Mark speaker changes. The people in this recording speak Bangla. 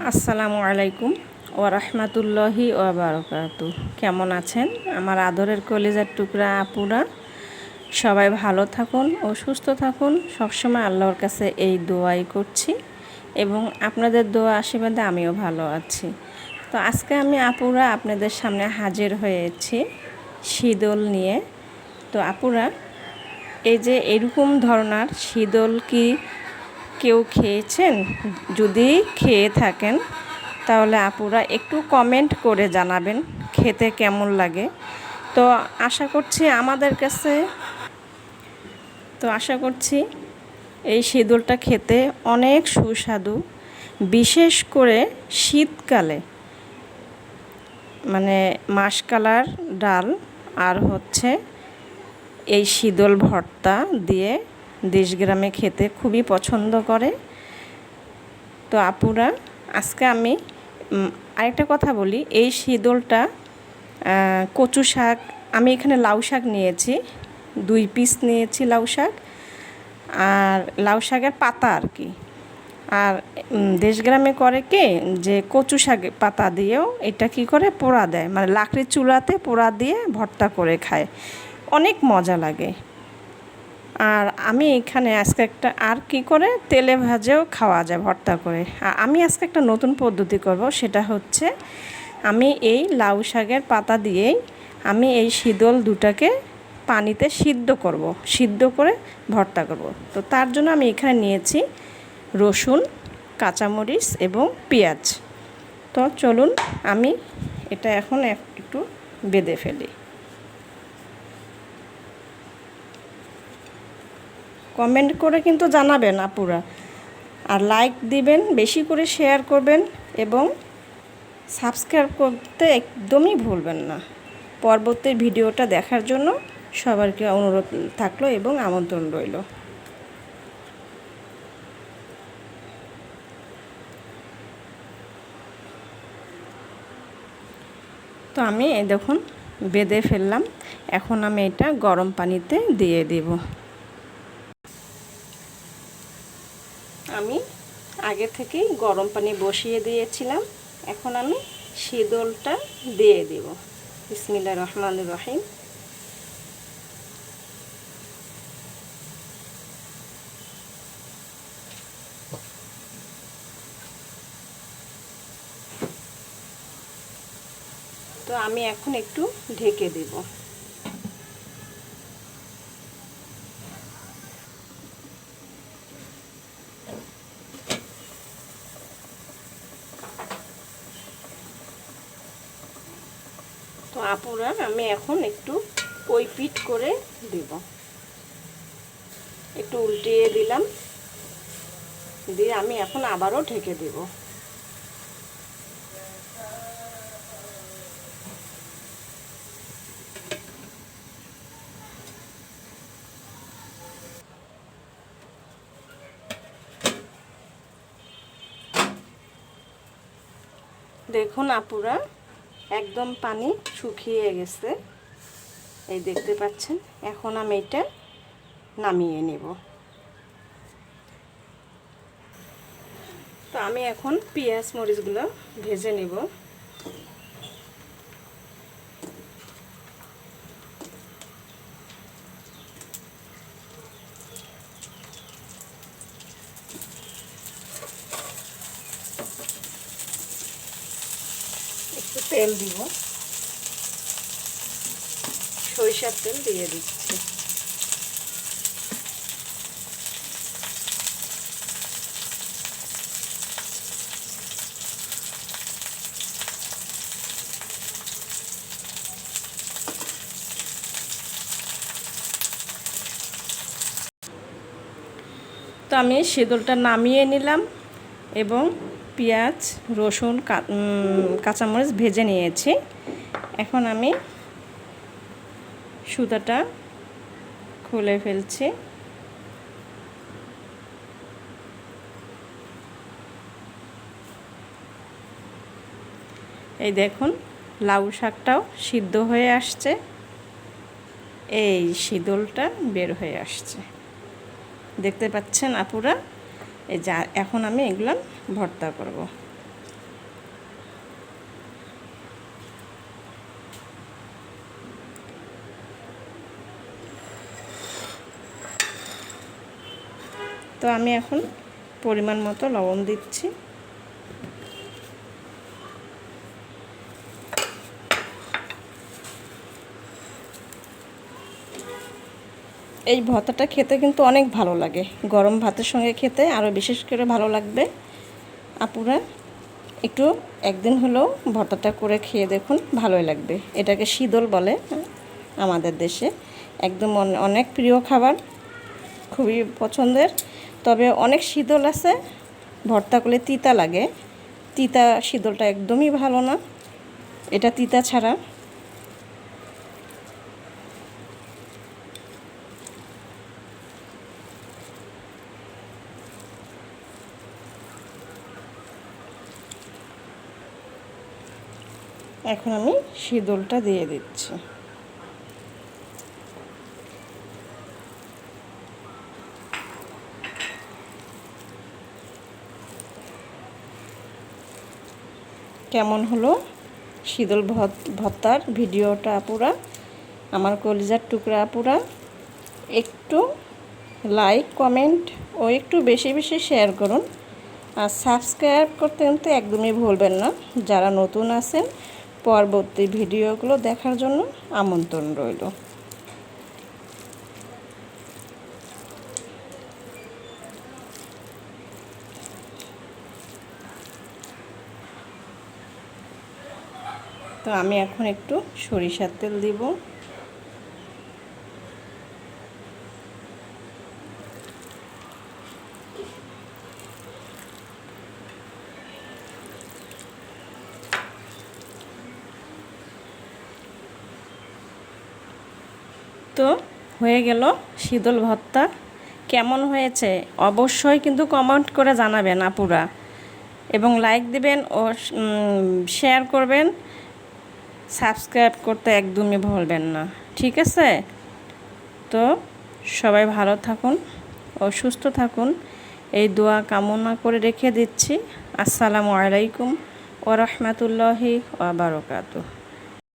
Speaker 1: আসসালামু আলাইকুম ওয়া রাহমাতুল্লাহি ওয়া বারাকাতুহু। কেমন আছেন আমার আদরের কলিজার টুকরা আপুরা? সবাই ভালো থাকুন ও সুস্থ থাকুন। সবসময় আল্লাহর কাছে এই দোয়াই করছি এবং আপনাদের দোয়া আশীর্বাদে আমিও ভালো আছি। তো আজকে আমি আপুরা আপনাদের সামনে হাজির হয়েছি শীদল নিয়ে। তো আপুরা, এই যে এরকম ধরনের শীদল কি কেউ খেয়েছেন? যদি খেয়ে থাকেন তাহলে আপুরা একটু কমেন্ট করে জানাবেন খেতে কেমন লাগে। তো আশা করছি এই শীদলটা খেতে অনেক সুস্বাদু, বিশেষ করে শীতকালে। মানে মাসকলার ডাল আর হচ্ছে এই শীদল ভর্তা দিয়ে দেশগ্রামে খেতে খুবই পছন্দ করে। তো আপুরা, আজকে আমি আরেকটা কথা বলি, এই শীদলটা কচু শাক, আমি এখানে লাউ শাক নিয়েছি, 2 পিস নিয়েছি লাউ শাক, আর লাউ শাকের পাতা আর কি। আর দেশগ্রামে করে কি যে কচু শাক পাতা দিয়েও এটা কি করে পোড়া দেয়, মানে লাকড়ির চুলাতে পোড়া দিয়ে ভর্তা করে খায়, অনেক মজা লাগে। আর আমি এখানে আজকে একটা আর কি করে তেলে ভাজেও খাওয়া যায় ভর্তা করে। আর আমি আজকে একটা নতুন পদ্ধতি করব, সেটা হচ্ছে আমি এই লাউ শাকের পাতা দিয়েই আমি এই শীদল দুটাকে পানিতে সিদ্ধ করে ভর্তা করব। তো তার জন্য আমি এখানে নিয়েছি রসুন, কাঁচামরিচ এবং পেঁয়াজ। তো চলুন আমি এটা এখন একটু বেঁধে ফেলি। কমেন্ট করে কিন্তু জানাবেন আপুরা, আর লাইক দিবেন, বেশি করে শেয়ার করবেন এবং সাবস্ক্রাইব করতে একদমই ভুলবেন না। পরবর্তী ভিডিওটা দেখার জন্য সবাইকে অনুরোধ থাকলো এবং আমন্ত্রণ রইল। তো আমি এই দেখুন বেঁধে ফেললাম। এখন আমি এটা গরম পানিতে দিয়ে দেব। আমি আগে থেকেই গরম পানি বসিয়ে দিয়েছিলাম। এখন আমি শীদলটা দিয়ে দেব। বিসমিল্লাহির রহমানির রহিম। তো আমি এখন একটু ঢেকে দেব। তো আপুরা, আমি এখন একটু ওই পিঠ করে দেব, একটু উল্টিয়ে দিলাম, দিয়ে আমি এখন আবারও ঢেকে দেব। দেখুন আপুরা, একদম পানি শুকিয়ে গেছে, এই দেখতে পাচ্ছেন। এখন আমি এটা নামিয়ে নেব। তো আমি এখন পেঁয়াজ মরিচগুলো ভেজে নেব। একটু তেল দিব, সরিষার তেল দিয়ে দিচ্ছি। তো আমি শীদলটা নামিয়ে নিলাম এবং পেঁয়াজ, রসুন, কাঁচামরিচ ভেজে নিয়েছি। এখন আমি সুতাটা খুলে ফেলছি। এই দেখুন লাউ শাকটাও সিদ্ধ হয়ে আসছে, এই শীদলটা বের হয়ে আসছে, দেখতে পাচ্ছেন আপুরা। এই যা এখন আমি এগুলো ভর্তা করব। তো আমি এখন পরিমাণ মতো লবণ দিচ্ছি। এই ভর্তাটা খেতে কিন্তু অনেক ভালো লাগে, গরম ভাতের সঙ্গে খেতে আরও বিশেষ করে ভালো লাগবে। আপুরা একটু একদিন হলেও ভর্তাটা করে খেয়ে দেখুন, ভালোই লাগবে। এটাকে শীতল বলে আমাদের দেশে, একদম অনেক প্রিয় খাবার, খুবই পছন্দের। তবে অনেক শীতল আছে ভর্তা করলে তিতা লাগে, তিতা শীতলটা একদমই ভালো না, এটা তিতা ছাড়া। এখন আমি শীতলটা দিয়ে দিচ্ছি। কেমন হলো শীতল ভর্তার ভিডিওটা আপুরা, আমার কলিজার টুকরা আপুরা, একটু লাইক কমেন্ট ও একটু বেশি বেশি শেয়ার করুন, আর সাবস্ক্রাইব করতে কিন্তু একদমই ভুলবেন না। যারা নতুন আছেন পরবর্তী ভিডিওগুলো দেখার জন্য আমন্ত্রণ রইল। তো আমি এখন একটু সরিষার তেল দিব। তো হয়ে গেল শীতল ভর্তা। কেমন হয়েছে অবশ্যই কিন্তু কমেন্ট করে জানাবেন আপুরা, এবং লাইক দিবেন ও শেয়ার করবেন, সাবস্ক্রাইব করতে একদমই ভুলবেন না, ঠিক আছে? তো সবাই ভালো থাকুন ও সুস্থ থাকুন, এই দোয়া কামনা করে রেখে দিচ্ছি। আসসালামু আলাইকুম ওয়া রাহমাতুল্লাহি ওয়া বারাকাতুহু।